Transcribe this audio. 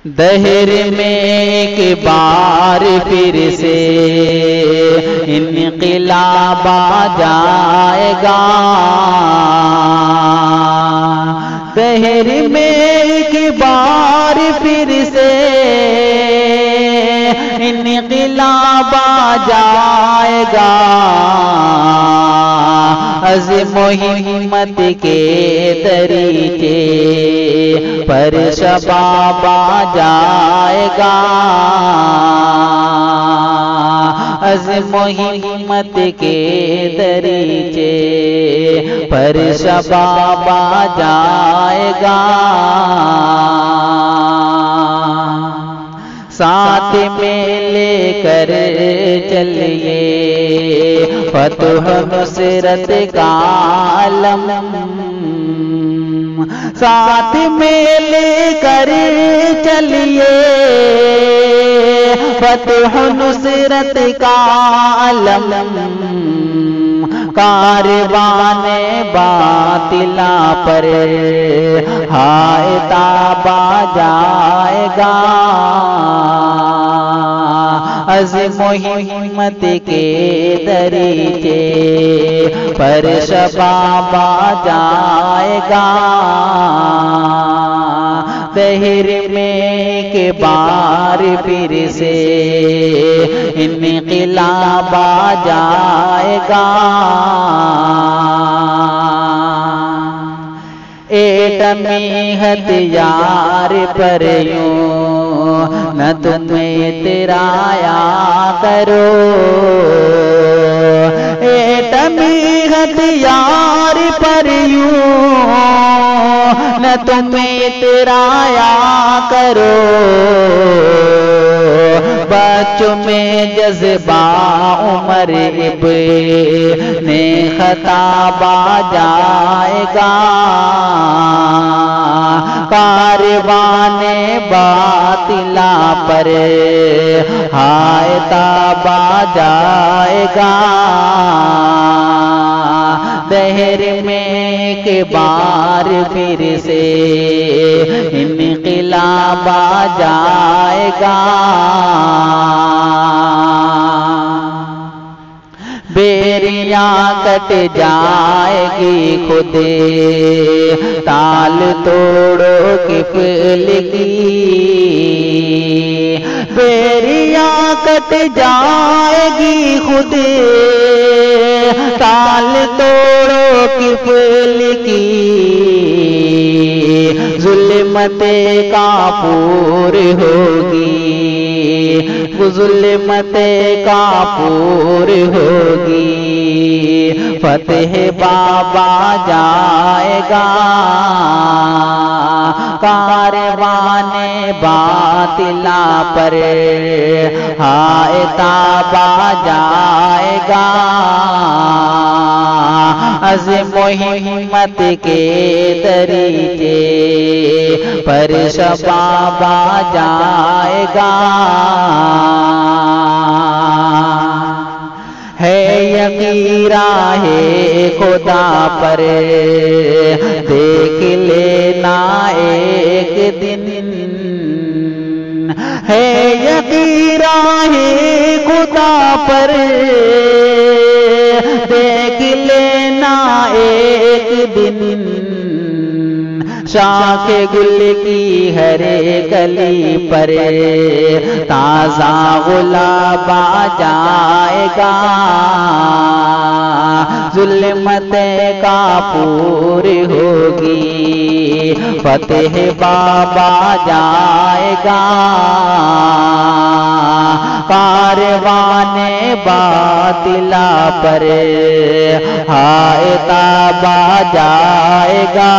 दहर में एक बार फिर से इनक़िलाब आ जाएगा। दहर में एक बार फिर से इनक़िलाब आ जाएगा। अज़्म हिम्मत के दरीचे पर शबाब आ जाएगा। अज़्म हिम्मत के दरीचे पर शबाब आ जाएगा। साथ में लेकर चलिए फतह नुसरत का आलम। साथ में लेकर चलिए फतह नुसरत का आलम। कारवाने बातिला पर हाय ताबा जाएगा। अज़्म हिम्मत के दरीचे पर शबाब आ जाएगा। दहर में के बार फिर से इनक़िलाब आ जाएगा। एटमी हथियार पर यूं न तुम्हें तिराया करो। एटमी हथियार पर यूं न तुम्हें तिराया करो। बच्चों में जज्बा उमर इब्ने ख़त्ताब आ जाएगा। कारवाने बातिला पर हाय ताबा जाएगा। दहर में के बार फिर से इनक़िलाब आ जाएगा। बेरियां कट जाएगी खुदे ताल तोड़ो किफल की। बेरियां कट जाएगी खुदे ताल तोड़ो किफल की। ज़ुल्मते काफूर होगी, ज़ुल्मते काफूर होगी। फतेह बाबा जाएगा। कारवाने बातिला पर हाय ताबा जाएगा। अज़्म हिम्मत के दरीचे पर शबाब आ जाएगा। है यकीरा है खुदा पर देख लेना एक दिन। है यकीरा है खुदा पर देख लेना एक दिन। शाख गुल की हरे कली पर ताज़ा गुलाब आ जाएगा। ज़ुल्मते काफूर होगी, फतेह बाबा जाएगा। कारवाने बातिला पर हाय ताबा जाएगा।